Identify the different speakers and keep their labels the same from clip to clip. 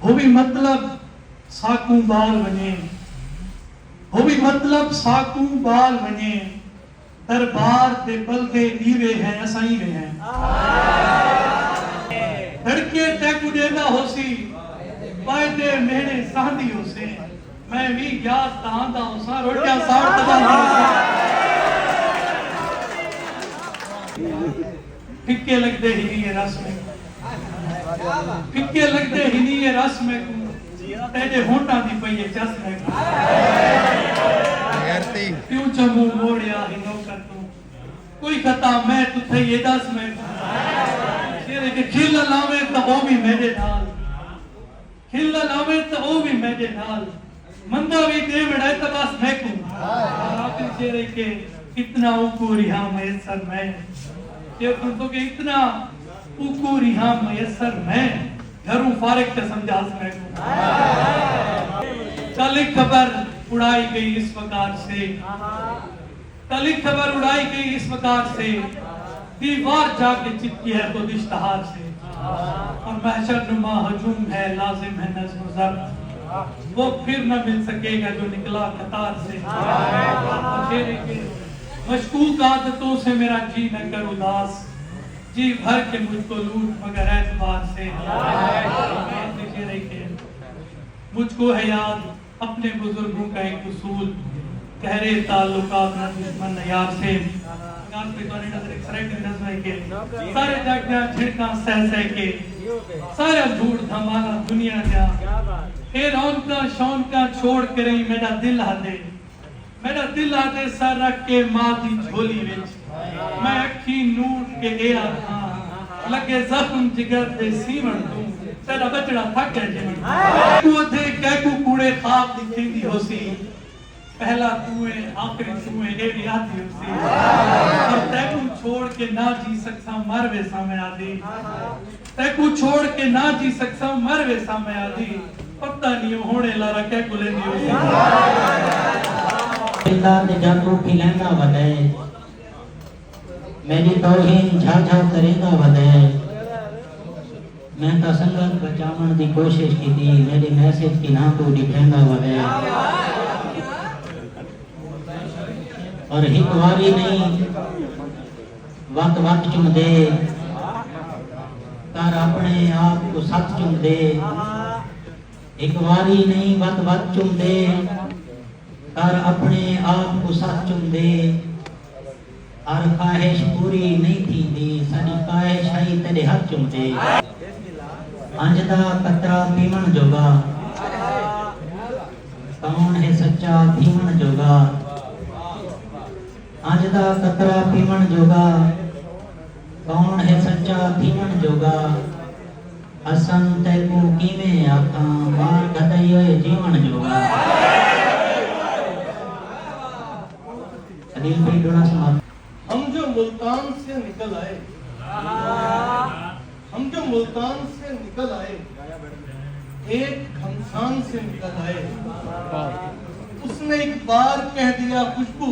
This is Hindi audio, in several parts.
Speaker 1: हो भी मतलब साकू बाल वने, हो भी मतलब साकू बाल वने, दरबार दे बलदे नीवे हैं असाई वे हैं। धड़के तैकू देना होसी वायदे मेरे सांदी होसे, मैं भी ग्यास तांदा होसा रोटियां साड़ तदा फिक्के लगदे ही नहीं रस में, फिक्के लगदे ही नहीं रस में तेरे होंठा दी पई है चस में क्यों चमू मोड़िया ही नौकर तू कोई खता मैं तुथे ये दस में तेरे के खिल लावे तो वो भी मेरे नाल, खिल लावे तो वो भी मेरे नाल, मंदा भी दे बड़ाई तो बस मैं को आखिर तेरे के इतना ऊको रिहा मयसर मैं ये तो के इतना ऊको रिहा मयसर मैं घरों फारिग के समझा मैं को कल खबर उड़ाई गई इस प्रकार से, कल खबर उड़ाई गई इस प्रकार से, दीवार जाके चिपकी है तो इश्तहार से, और महशर नुमा हजूम है लाजिम है नज़्म ज़ब्त, वो फिर न मिल सकेगा जो निकला कतार से। तेरे के मशकूक आदतों से मेरा जी न कर उदास, जी भर के मुझको लूट मगर एतबार से। मुझको है याद अपने बुजुर्गों का एक उसूल, गहरे ताल्लुकात न दुश्मन न यार से, सारे जागना छिड़का सह सह के, सारा झूठ धमाना दुनिया जा, फिर उनका शौन का छोड़ के रही मेरा दिल हादे, मेरा दिल हादे सर रख के माँ दी झोली विच, मैं अखी नूट के ए आखा, लगे जख्म जिगर दे सीवण तू, तेरा बचड़ा थक गया जीवन। तू थे कैकू कूड़े खाब दिखेंदी होसी, पहला तू है आखिरी तू है एडी आती होसी, और तैकू छोड़ के ना जी सकसा मर वे सामे आदी, तैकू छोड़ के ना जी सकसा मर वे सामे आदी, पता नहीं होने लारा कैकू लेंदी होसी।
Speaker 2: अल्लाह ने जाको खिलाना वदे, मेरी तौहीन झाझा करेगा वदे, मैं तो संगत बचावन दी कोशिश की थी, मेरी मैसेज की ना तो दिखेंगा वदे, और हिकवारी नहीं वक्त वक्त चुम दे, तार अपने आप को सच चुम दे, हिकवारी नहीं वक्त वक्त चुम दे, तार अपने आप को सच चुम दे, और ख्वाहिश पूरी नहीं थी दी, सारी ख्वाहिश आई तेरे हाथ चुम दे। अंजदा कतरा पीवन जोगा, कौन है सच्चा पीवन जोगा, अंजदा कतरा पीवन जोगा, कौन है सच्चा पीवन जोगा, हसन तैकू कीमे आखा मार गदइयो जीवन जोगा। अनिल भाई डोना समाप्त।
Speaker 1: हम जो मुल्तान से निकल आए, हम जो मुल्तान से निकल आए, एक घमसान से निकल आए, उसने एक बार कह दिया खुशबू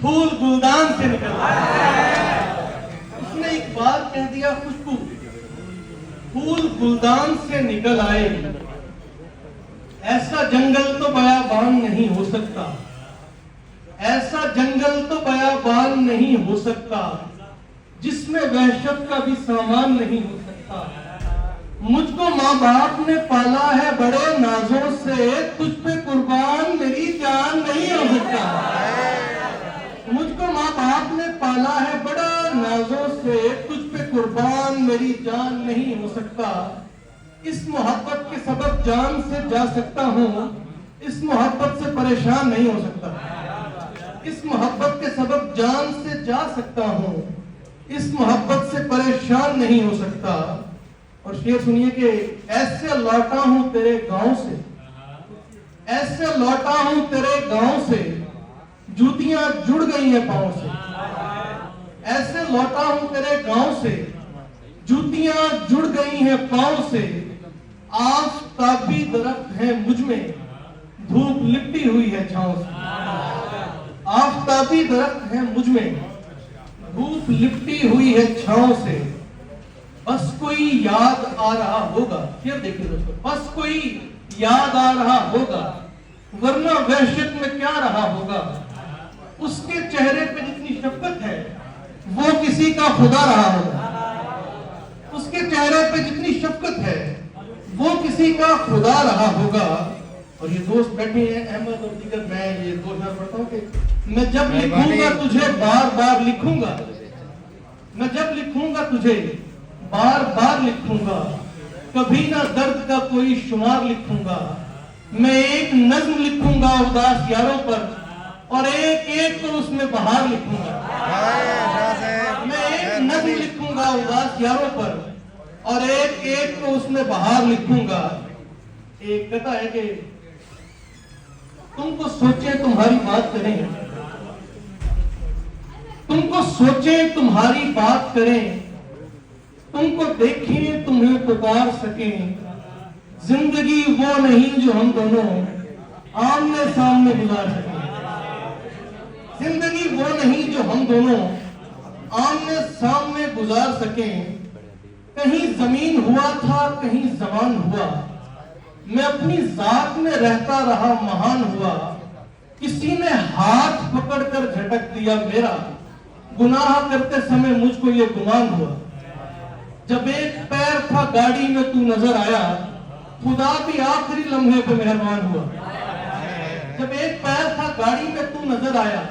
Speaker 1: फूल गुलदान से निकल आए, उसने एक बार कह दिया खुशबू फूल गुलदान से निकल आए। ऐसा जंगल तो बयाबान नहीं हो सकता, ऐसा जंगल तो बयाबान नहीं हो सकता, जिसमें वहशत का भी सामान नहीं हो सकता। मुझको माँ बाप ने पाला है बड़े नाजों से, तुझ पे कुर्बान मेरी जान नहीं हो सकता। मुझको माँ बाप ने पाला है बड़े नाजों से, तुझ पे कुर्बान मेरी जान नहीं हो सकता। इस मोहब्बत के सबब जान से जा सकता हूँ, इस मोहब्बत से परेशान नहीं हो सकता। इस मोहब्बत के सबब जान से जा सकता हूँ, इस मोहब्बत से परेशान नहीं हो सकता। और शेर सुनिए कि ऐसे लौटा हूं तेरे गांव से, ऐसे लौटा हूं तेरे गांव से, जूतियां जुड़ गई हैं पांव से। ऐसे लौटा हूं तेरे गांव से, जूतियां जुड़ गई हैं पांव से। आफताबी दरख्त है मुझ में, धूप लिपटी हुई है छांव से। आफताबी दरख्त है मुझ में, धूप लिपटी हुई है छांव से। बस कोई याद आ रहा होगा शेर देखिए दोस्तों, बस कोई याद आ रहा होगा, वरना वहशत में क्या रहा होगा। उसके चेहरे पे जितनी शफकत है वो किसी का खुदा रहा होगा। उसके चेहरे पे जितनी शफकत है वो किसी का खुदा रहा होगा। और ये दोस्त बैठे हैं अहमद और दीगर, मैं ये दो शब्द पढ़ता हूँ कि मैं जब लिखूंगा तुझे बार बार लिखूंगा, मैं जब लिखूंगा तुझे बार बार लिखूंगा, कभी ना दर्द का कोई शुमार लिखूंगा। मैं एक नज्म लिखूंगा उदास यारों पर, और एक एक को उसमें बहार लिखूंगा। मैं एक नज्म लिखूंगा उदास यारों पर, और एक एक को उसमें बहार लिखूंगा। एक कहता है कि तुमको सोचे तुम्हारी बात करें, तुमको सोचे तुम्हारी बात करें, तुमको देखें तुम्हें पुकार सकें। जिंदगी वो नहीं जो हम दोनों आमने सामने गुजार सकें। जिंदगी वो नहीं जो हम दोनों आमने सामने गुजार सकें। कहीं जमीन हुआ था कहीं जमान हुआ, मैं अपनी जात में रहता रहा महान हुआ। किसी ने हाथ पकड़कर झटक दिया मेरा, गुनाह करते समय मुझको ये गुमान हुआ। जब एक पैर था गाड़ी में तू नजर आया, खुदा भी आखिरी लम्हे पे मेहरबान हुआ। जब एक पैर था गाड़ी में तू नजर आया,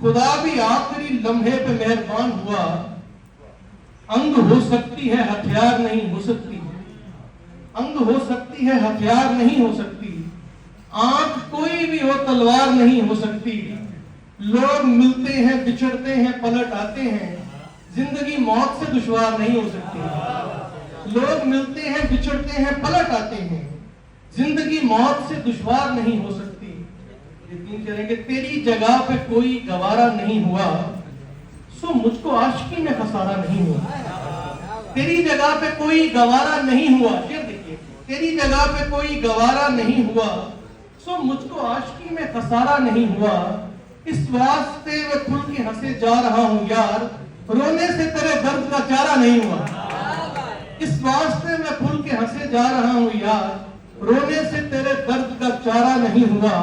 Speaker 1: खुदा भी आखिरी लम्हे पे मेहरबान हुआ। अंग हो सकती है हथियार नहीं हो सकती, अंग हो सकती है हथियार नहीं हो सकती। आंख कोई भी हो तलवार नहीं हो सकती। लोग मिलते हैं बिछड़ते हैं पलट आते हैं, जिंदगी मौत से दुश्वार नहीं हो सकती। लोग मिलते हैं बिछड़ते हैं पलट आते हैं, जिंदगी मौत से दुश्वार नहीं हो सकती। ये तीन करेंगे, तेरी जगह पे कोई गवारा नहीं हुआ, सो मुझको आशिकी में खसारा नहीं हुआ। तेरी जगह पे कोई गवारा नहीं हुआ, शेर देखिए, तेरी जगह पे कोई गवारा नहीं हुआ, सो मुझको आशिकी में खसारा नहीं हुआ। इस वास्ते मैं खुल के हंसे जा रहा हूं यार, रोने से तेरे दर्द का चारा नहीं हुआ। इस वास्ते मैं खुल के हंसे जा रहा हूं यार, रोने से तेरे दर्द का चारा नहीं हुआ।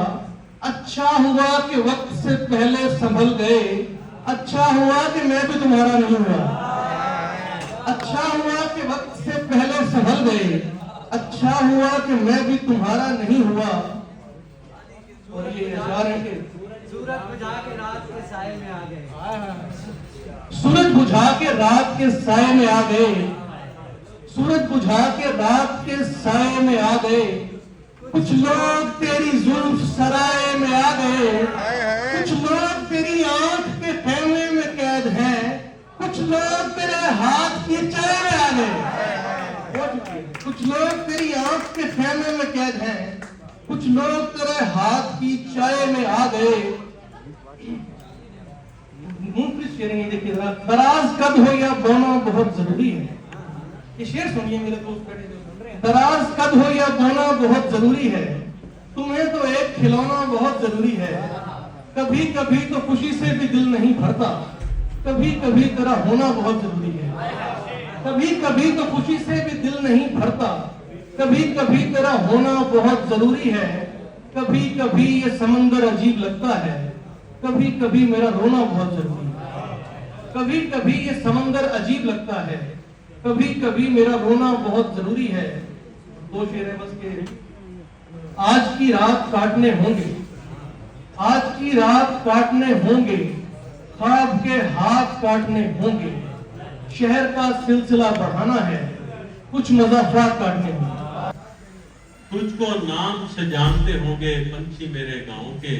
Speaker 1: अच्छा हुआ कि वक्त से पहले संभल गए, अच्छा हुआ कि मैं भी तुम्हारा नहीं हुआ। अच्छा हुआ कि वक्त से पहले संभल गए, अच्छा हुआ कि मैं भी तुम्हारा नहीं हुआ। और ये इशारा है कि
Speaker 3: सूरज बुझा के रात के साए में आ गए।
Speaker 1: सूरज बुझा के रात के साए में आ गए, सूरज बुझा के रात के साए में आ गए। कुछ लोग तेरी जुल्फ सराय में आ गए, कुछ लोग तेरी आंख के खेमे में कैद हैं, कुछ लोग तेरे हाथ की चाय में आ गए। कुछ लोग तेरी आंख के खेमे में कैद हैं, कुछ लोग तेरे हाथ की चाय में आ गए। देखिए, दराज कद हो या बोना बहुत जरूरी है। ये शेर सुनिए मेरे दोस्त बैठे जो सुन रहे हैं। दराज कद हो या बोना बहुत जरूरी है, तुम्हें तो एक खिलौना बहुत जरूरी है। कभी कभी तो खुशी से भी दिल नहीं भरता, कभी कभी तेरा होना बहुत जरूरी है। कभी कभी तो खुशी से भी दिल नहीं भरता, कभी कभी तेरा होना बहुत जरूरी है। कभी कभी ये समंदर अजीब लगता है, कभी कभी मेरा रोना बहुत जरूरी है। कभी कभी ये समंदर अजीब लगता है, कभी कभी मेरा रोना बहुत जरूरी है। दो शेर है बस के। आज की रात काटने होंगे, आज की रात काटने होंगे, ख्वाब के हाथ काटने होंगे। शहर का सिलसिला बढ़ाना है, कुछ मजाफात काटने होंगे।
Speaker 4: तुझको नाम से जानते होंगे पंछी मेरे गांव के,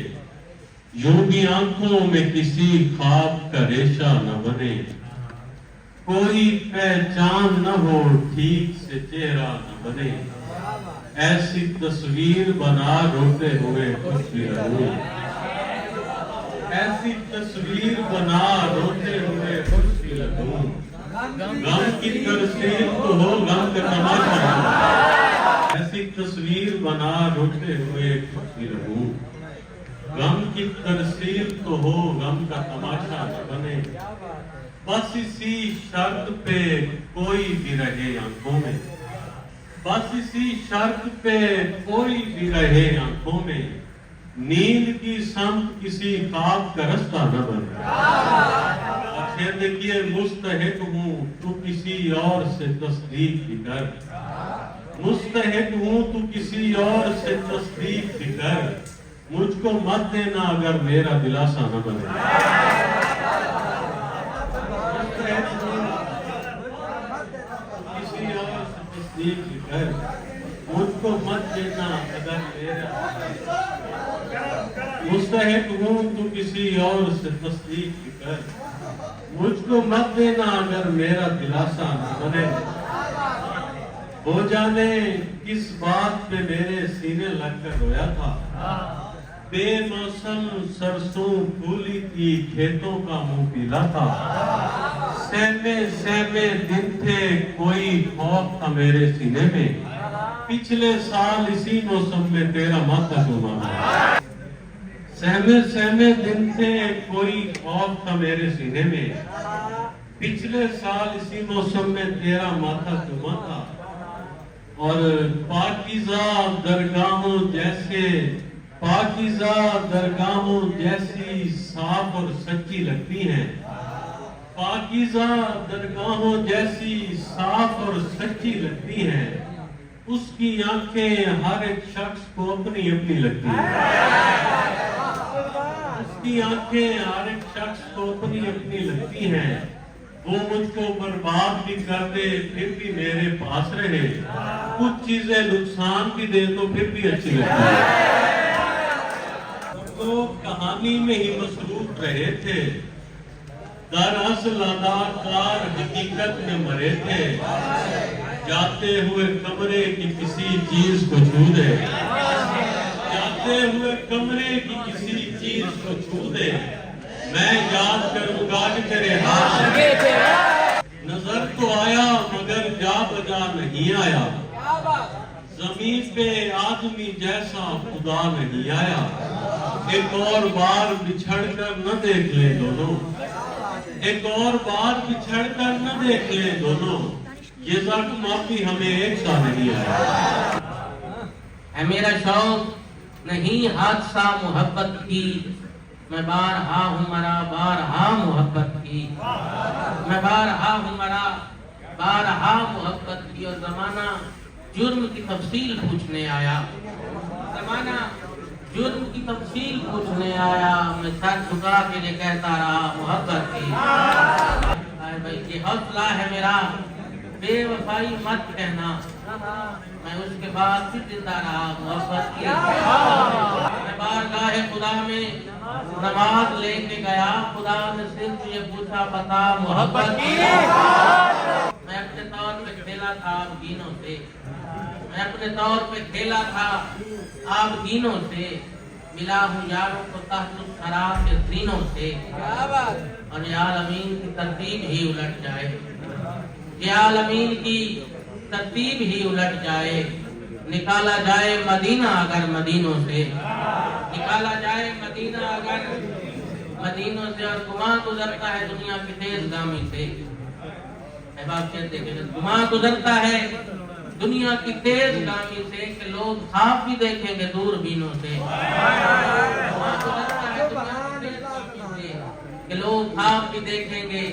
Speaker 4: यूं भी आंखों में किसी ख्वाब का रेशा न बने। कोई पहचान न हो ठीक से चेहरा न बने, ऐसी तस्वीर बना रोते हुए खुश भी रहूं। ऐसी तस्वीर बना रोते हुए खुश भी रहूं। गम की तस्वीर तो हो गम का तमाशा, ऐसी तस्वीर बना रोते हुए खुश भी रहूं। गम की तस्वीर तो हो गम का तमाशा न बने। बस इसी शर्त पे कोई भी रहे आंखों में, बस इसी शर्त पे कोई भी रहे आंखों में, नींद की संत किसी ख्वाब का रास्ता न बने। और फिर देखिए, मुस्तहिक हूँ तू किसी और से तस्दीक भी कर, मुस्तहिक हूँ तू किसी और से तस्दीक भी कर, मुझको मत देना अगर मेरा दिलासा न बने। किसी और से तस्दीक भी कर, मुझको मत देना अगर मेरा, मुस्तहिक हूँ तू किसी और से तस्दीक भी कर, मुझको मत देना अगर मेरा दिलासा न बने। हो जाने किस बात पे मेरे सीने लगकर रोया था, बेमौसम सरसों फूली थी खेतों का मुंह पीला था, सहमे सहमे दिन थे कोई खौफ था मेरे सीने में, पिछले साल इसी मौसम में तेरा माथा चूमा था। सहमे सहमे दिन थे कोई खौफ था मेरे सीने में, पिछले साल इसी मौसम में तेरा माथा चूमा था। और पाकीज़ा दरगाहों जैसे, पाकीज़ा दरगाहों जैसी साफ और सच्ची लगती हैं, पाकीज़ा दरगाहों जैसी साफ और सच्ची लगती हैं, उसकी आंखें हर एक शख्स को अपनी अपनी लगती हैं, उसकी आंखें हर एक शख्स को अपनी अपनी लगती हैं। वो मुझको बर्बाद भी कर दे फिर भी मेरे पास रहे, कुछ चीजें नुकसान भी दे तो फिर भी अच्छी लगती है। तो कहानी में ही मसरूफ रहे थे, दरअसल अदाकार हकीकत में मरे थे, जाते हुए कमरे की किसी चीज को छू दे, जाते हुए कमरे की किसी चीज को छू दे, मैं याद करूंगा कि तेरे हाथ नजर तो आया मगर जा बजा नहीं आया, जमीन पे आदमी जैसा खुदा नहीं आया, एक और बार बिछड़ कर न देख ले दोनों, एक और बार बिछड़ कर न देख ले दोनों, ये जख्म अभी हमें एक सा नहीं आया।
Speaker 2: है मेरा शौक नहीं हादसा मोहब्बत की, मैं बारहा हूँ मरा बारहा मोहब्बत की, मैं बारहा हूँ मरा बारहा मोहब्बत की। और जमाना जुर्म की तफसील पूछने आया, जमाना जुर्म की तफसील पूछने आया, मैं सर झुका के लिए कहता रहा मोहब्बत की। भाई ये हौसला है मेरा, बेवफाई मत कहना, मैं उसके बाद भी जिंदा रहा मोहब्बत की। मैं बारगाह खुदा में नमाज लेके गया, खुदा ने सिर्फ ये पूछा बता मोहब्बत की। मैं अपने तौर पे खेला था आप दीनों से, मैं अपने तौर पे खेला था आप दीनों से, मिला हूँ यारों को तहत खराब के सीनों से। और या आलमीन की तरतीब ही उलट जाए, या आलमीन की तरतीब ही उलट जाए, निकाला जाए मदीना अगर मदीनों से, निकाला जाए मदीना अगर मदीनों से। और गुमा गुजरता है दुनिया की तेज गामी से, अहबाब कहते हैं गुमा गुजरता है दुनिया की तेज गामी से, कि लोग ख्वाब भी देखेंगे दूरबीनों से। गुमा गुजरता है दुनिया की तेज गामी से, कि लोग ख्वाब भी देखेंगे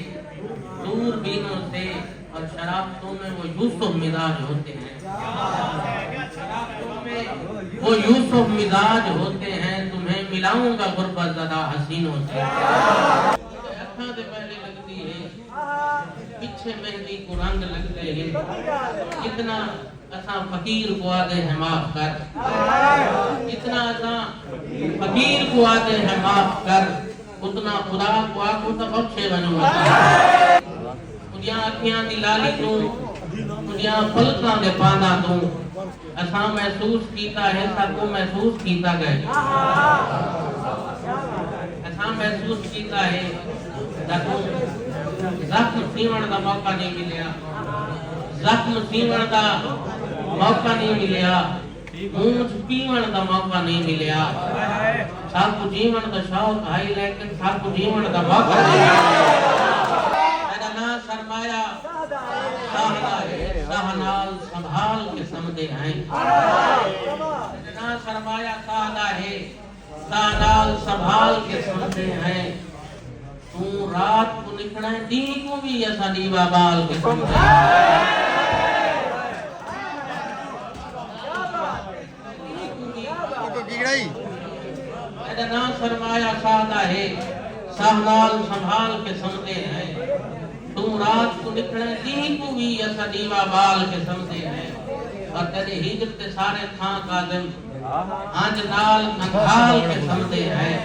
Speaker 2: दूरबीनों से। और शराबतों में वो यूसुफ मिजाज होते हैं, शराबतों में वो यूसुफ मिजाज होते हैं, तुम्हें मिलाऊंगा गुर्बत ज़दा हसीनों से। अखा दे पहले लगती है, पीछे मेहंदी को रंग लगते हैं, कितना असा फकीर को आगे है माफ कर, कितना असा फकीर को आगे है माफ कर, उतना खुदा को आखो तो बख्शे बनूंगा। मुझिया अखियां दी लाली तू, मुझिया पलकां दे पाना तू, असा महसूस कीता है सबको महसूस कीता गए, असा महसूस कीता है सबको जख्म सीवण दा मौका नहीं मिलिया, जख्म सीवण दा मौका नहीं मिलिया, मूंछ पीवण दा मौका नहीं मिलिया, सबको जीवन दा शौक है लेकिन सबको जीवन दा मौका नहीं मिलिया। सरमाया सानाल संभाल के समझे हैं ना सरमाया सादा है सानाल संभाल के समझे हैं तू रात को निकले दिन को भी ऐसा दीवा बाल के समझे ना सरमाया सादा है सानाल संभाल के समझे हैं तू रात को निकले दिन को भी ऐसा दीवा बाल के समझे हैं और तेरे हिजरत सारे थां कादम आज नाल अंधाल के समझे हैं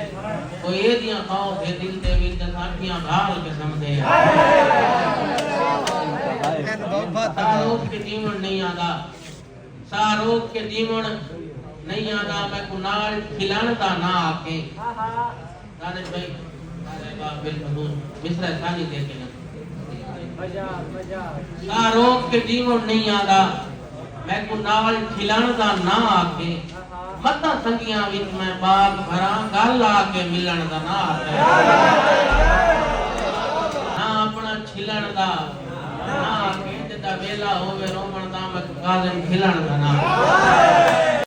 Speaker 2: तो ये दियां खौफ है दिल दे विच साखियां भाल के समझे हैं सारोग के जीवन नहीं आदा सारोग के जीवन नहीं आदा मैं को नाल खिलाण दा ना आके दानिश भाई अरे वाह बिल्कुल मिश्रा सानी देखे ना सारोग के जीवन नहीं आदा मैं को नाल खिलाण दा ना आके मता संगियां विच मैं बाग भरा गल आके मिलण दा ना आके ना अपना छिलण दा ना आके जदा वेला होवे रोवण दा मैं काजन खिलण दा ना